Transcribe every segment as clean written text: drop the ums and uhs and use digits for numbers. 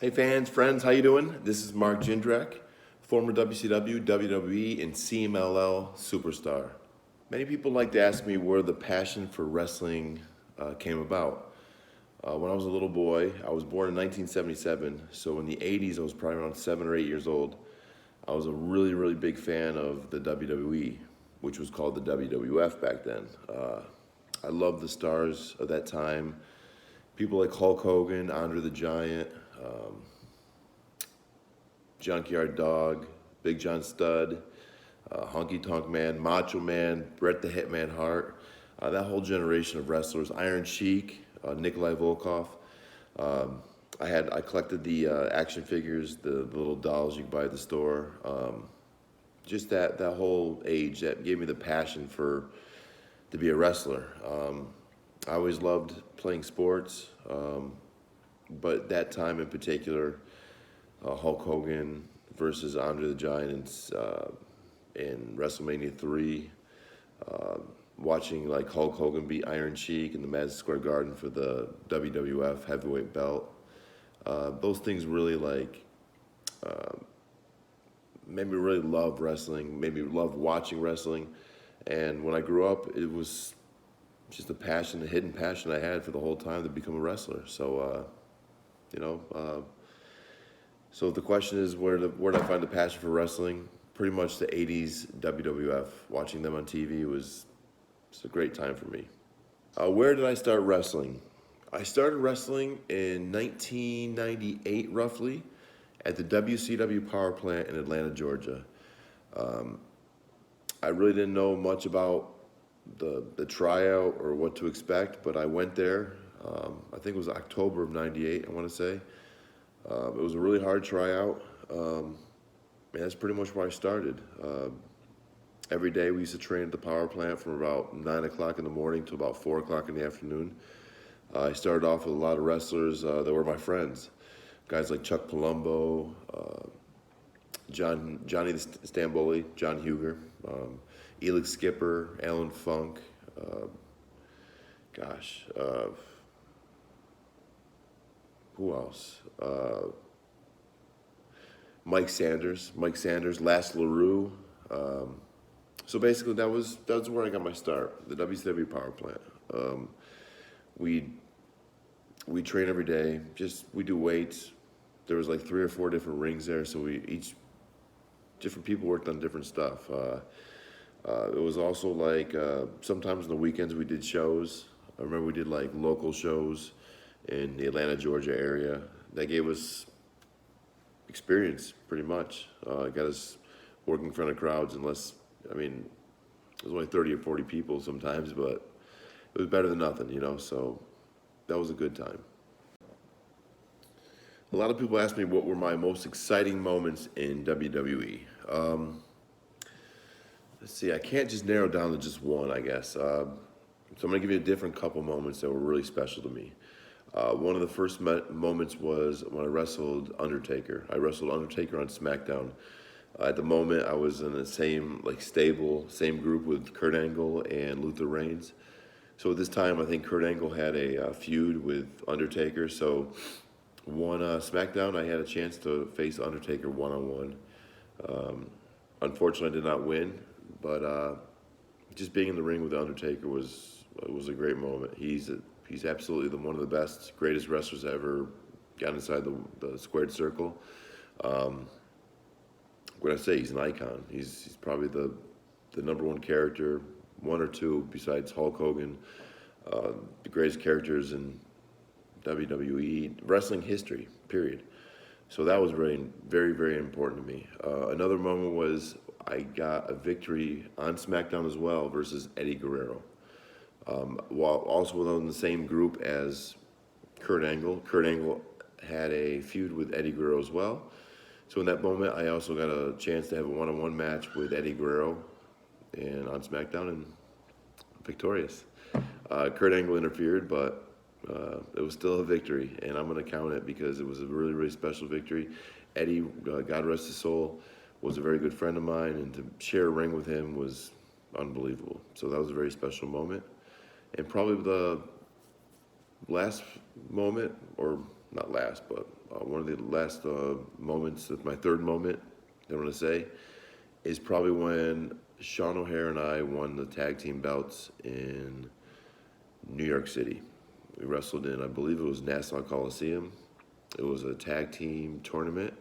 Hey fans, friends, how you doing? This is Mark Jindrak, former WCW, WWE, and CMLL superstar. Many people like to ask me where the passion for wrestling came about. When I was a little boy, I was born in 1977, so in the 80s I was probably around 7 or 8 years old. I was a really big fan of the WWE, which was called the WWF back then. I loved the stars of that time. People like Hulk Hogan, Andre the Giant, Junkyard Dog, Big John Studd, Honky Tonk Man, Macho Man, Bret the Hitman Hart, that whole generation of wrestlers, Iron Sheik, Nikolai Volkov. I collected the action figures, the little dolls you could buy at the store. Just that whole age that gave me the passion to be a wrestler. I always loved playing sports, but that time in particular, Hulk Hogan versus Andre the Giant in WrestleMania 3, watching like Hulk Hogan beat Iron Sheik in the Madison Square Garden for the WWF heavyweight belt. Those things really made me really love wrestling, made me love watching wrestling. And when I grew up, it was just a passion, a hidden passion I had for the whole time to become a wrestler. So, so the question is, where did I find the passion for wrestling? Pretty much the 80s WWF. Watching them on TV was a great time for me. Where did I start wrestling? I started wrestling in 1998, roughly, at the WCW power plant in Atlanta, Georgia. I really didn't know much about the tryout or what to expect, but I went there. I think it was October of '98, I want to say. It was a really hard tryout, and that's pretty much where I started. Every day we used to train at the power plant from about 9 o'clock in the morning to about 4 o'clock in the afternoon. I started off with a lot of wrestlers that were my friends. Guys like Chuck Palumbo, Johnny the Stamboli, John Huger, Elix Skipper, Alan Funk, who else? Mike Sanders, Lass LaRue. So basically that was where I got my start, the WCW power plant. We train every day, we do weights. There was like 3 or 4 different rings there, so different people worked on different stuff. It was also like, sometimes on the weekends we did shows. I remember we did like local shows in the Atlanta, Georgia area. That gave us experience, pretty much. Got us working in front of crowds, it was only 30 or 40 people sometimes, but it was better than nothing, so that was a good time. A lot of people ask me what were my most exciting moments in WWE. Let's see, I can't just narrow down to just one, I guess. So I'm gonna give you a different couple moments that were really special to me. One of the first moments was when I wrestled Undertaker. I wrestled Undertaker on SmackDown. At the moment, I was in the same stable, same group with Kurt Angle and Luther Reigns. So at this time, I think Kurt Angle had a feud with Undertaker. So one SmackDown, I had a chance to face Undertaker one-on-one. Unfortunately, I did not win, but just being in the ring with Undertaker was a great moment. He's absolutely one of the best, greatest wrestlers I ever got inside the squared circle. When I say he's an icon, he's probably the number one character, one or two besides Hulk Hogan, the greatest characters in WWE wrestling history, period. So that was very important to me. Another moment was I got a victory on SmackDown as well versus Eddie Guerrero. While also within the same group as Kurt Angle. Kurt Angle had a feud with Eddie Guerrero as well. So in that moment, I also got a chance to have a one-on-one match with Eddie Guerrero and on SmackDown, and victorious. Kurt Angle interfered, but it was still a victory, and I'm going to count it because it was a really special victory. Eddie, God rest his soul, was a very good friend of mine, and to share a ring with him was unbelievable. So that was a very special moment. And probably the last moment, or not last, but one of the last moments, my third moment, I want to say, is probably when Sean O'Hare and I won the tag team belts in New York City. We wrestled in, I believe it was Nassau Coliseum. It was a tag team tournament,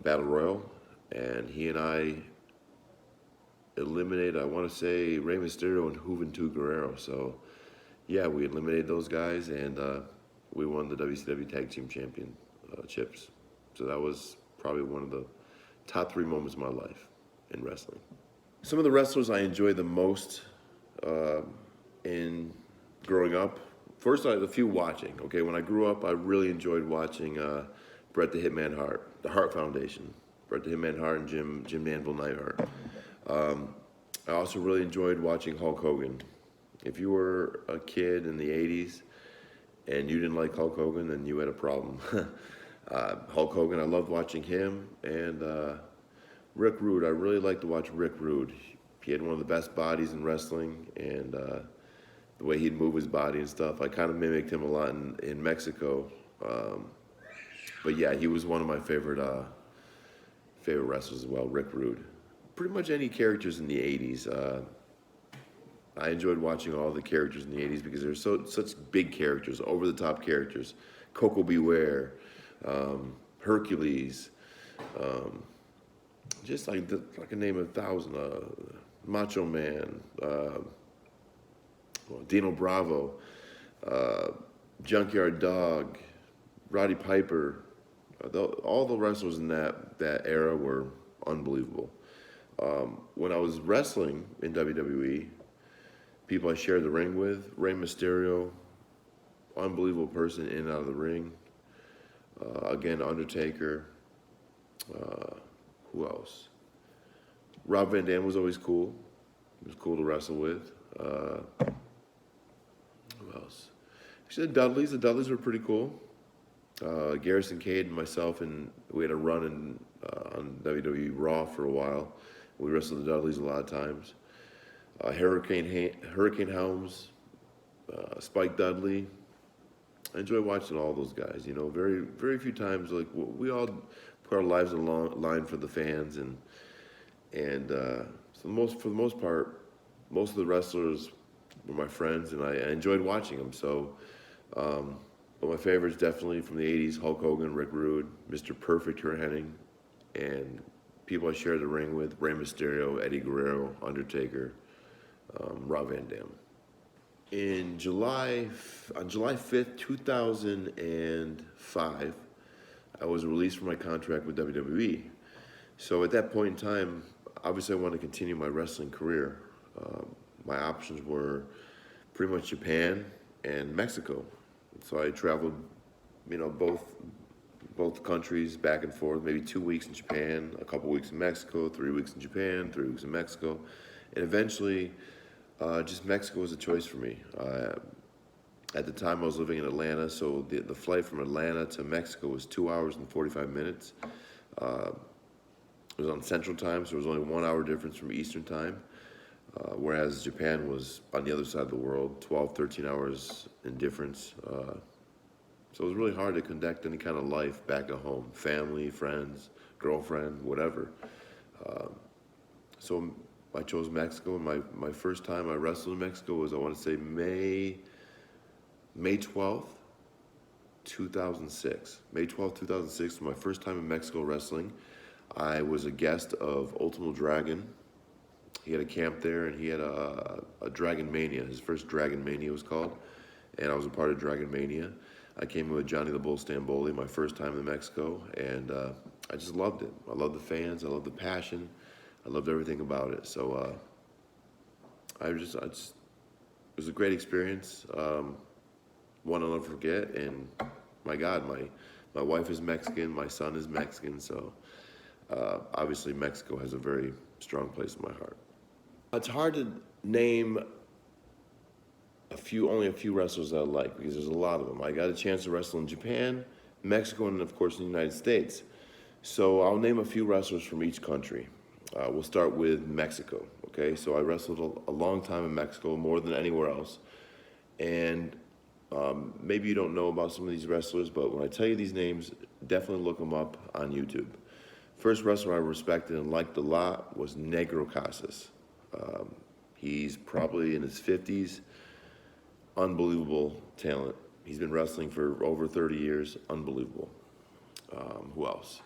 battle royal, and he and I eliminated, I want to say, Rey Mysterio and Juventud Guerrero. So, yeah, we eliminated those guys, and we won the WCW Tag Team Championships. So that was probably one of the top 3 moments of my life in wrestling. Some of the wrestlers I enjoyed the most in growing up. First, I had a few watching. Okay, when I grew up, I really enjoyed watching Bret the Hitman Hart, the Hart Foundation, Bret the Hitman Hart and Jim Danville Neidhart. I also really enjoyed watching Hulk Hogan. If you were a kid in the 80s and you didn't like Hulk Hogan, then you had a problem. Hulk Hogan, I loved watching him, and Rick Rude, I really liked to watch Rick Rude. He had one of the best bodies in wrestling, and the way he'd move his body and stuff, I kind of mimicked him a lot in Mexico. But yeah, he was one of my favorite wrestlers as well, Rick Rude. Pretty much any characters in the 80s. I enjoyed watching all the characters in the 80s because they're such big characters, over-the-top characters. Coco Beware, Hercules, just like I can name 1,000. Macho Man, Dino Bravo, Junkyard Dog, Roddy Piper. All the wrestlers in that era were unbelievable. When I was wrestling in WWE, people I shared the ring with, Rey Mysterio, unbelievable person in and out of the ring. Again, Undertaker. Who else? Rob Van Dam was always cool. He was cool to wrestle with. Who else? Actually, the Dudleys were pretty cool. Garrison Cade and myself, and we had a run on WWE Raw for a while. We wrestled the Dudleys a lot of times. Hurricane Helms, Spike Dudley. I enjoy watching all those guys. You know, very, very few times, like, we all put our lives on the line for the fans, and so for the most part, most of the wrestlers were my friends, and I enjoyed watching them. So, but my favorites definitely from the 80s, Hulk Hogan, Rick Rude, Mr. Perfect, Kurt Hennig, and people I shared the ring with, Rey Mysterio, Eddie Guerrero, Undertaker, Rob Van Dam. On July 5th, 2005, I was released from my contract with WWE. So at that point in time, obviously I wanted to continue my wrestling career. My options were pretty much Japan and Mexico. So I traveled, both countries back and forth, maybe 2 weeks in Japan, a couple weeks in Mexico, 3 weeks in Japan, 3 weeks in Mexico. And eventually, just Mexico was a choice for me. At the time I was living in Atlanta, so the flight from Atlanta to Mexico was 2 hours and 45 minutes. It was on Central Time, so it was only 1 hour difference from Eastern Time. Whereas Japan was on the other side of the world, 12, 13 hours in difference. So it was really hard to conduct any kind of life back at home, family, friends, girlfriend, whatever. So I chose Mexico, and my first time I wrestled in Mexico was, I want to say, May 12th, 2006. May 12th, 2006 was my first time in Mexico wrestling. I was a guest of Ultimo Dragon. He had a camp there, and he had a Dragon Mania. His first Dragon Mania was called, and I was a part of Dragon Mania. I came with Johnny the Bull Stamboli my first time in Mexico, and I just loved it. I loved the fans. I loved the passion. I loved everything about it. So it was a great experience. One I'll never forget. And my God, my wife is Mexican. My son is Mexican. So obviously Mexico has a very strong place in my heart. It's hard to name only a few wrestlers that I like, because there's a lot of them. I got a chance to wrestle in Japan, Mexico, and of course in the United States. So I'll name a few wrestlers from each country. We'll start with Mexico, okay? So I wrestled a long time in Mexico, more than anywhere else. And Maybe you don't know about some of these wrestlers, but when I tell you these names, definitely look them up on YouTube. First wrestler I respected and liked a lot was Negro Casas. He's probably in his 50s. Unbelievable talent. He's been wrestling for over 30 years. Unbelievable. Who else?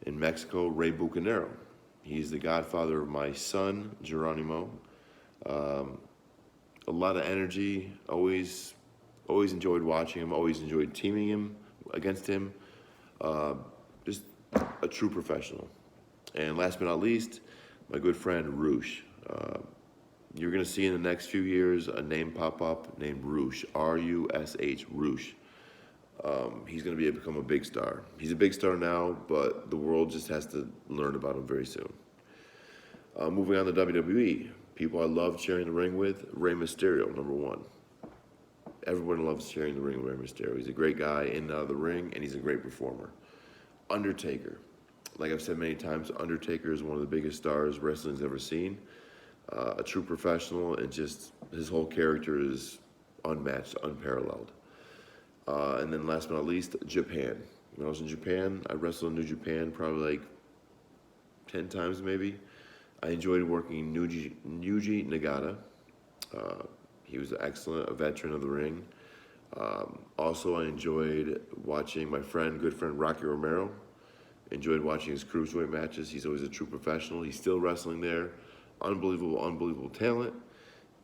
In Mexico, Rey Bucanero. He's the godfather of my son, Geronimo. A lot of energy. Always enjoyed watching him. Always enjoyed teaming him against him. Just a true professional. And last but not least, my good friend Roosh. You're going to see in the next few years a name pop up named Roosh, R-U-S-H, Roosh. He's going to become a big star. He's a big star now, but the world just has to learn about him very soon. Moving on to WWE, people I love sharing the ring with, Rey Mysterio, number one. Everyone loves sharing the ring with Rey Mysterio. He's a great guy in and out of the ring, and he's a great performer. Undertaker. Like I've said many times, Undertaker is one of the biggest stars wrestling's ever seen. A true professional, and just his whole character is unmatched, unparalleled. And then last but not least, Japan. When I was in Japan, I wrestled in New Japan probably like 10 times maybe. I enjoyed working Yuji Nagata. He was excellent, a veteran of the ring. Also, I enjoyed watching my good friend Rocky Romero. Enjoyed watching his cruiserweight matches. He's always a true professional. He's still wrestling there. Unbelievable talent.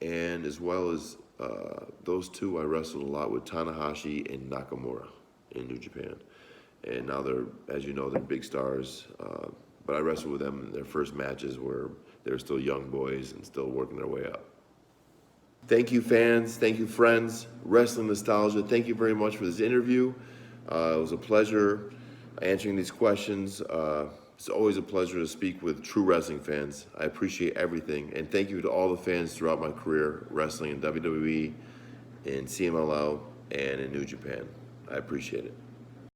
And as well as those two, I wrestled a lot with Tanahashi and Nakamura in New Japan. And now they're, as you know, they're big stars. But I wrestled with them in their first matches where they were still young boys and still working their way up. Thank you, fans. Thank you, friends. Wrestling Nostalgia, thank you very much for this interview. It was a pleasure answering these questions. It's always a pleasure to speak with true wrestling fans. I appreciate everything. And thank you to all the fans throughout my career wrestling in WWE, in CMLL, and in New Japan. I appreciate it.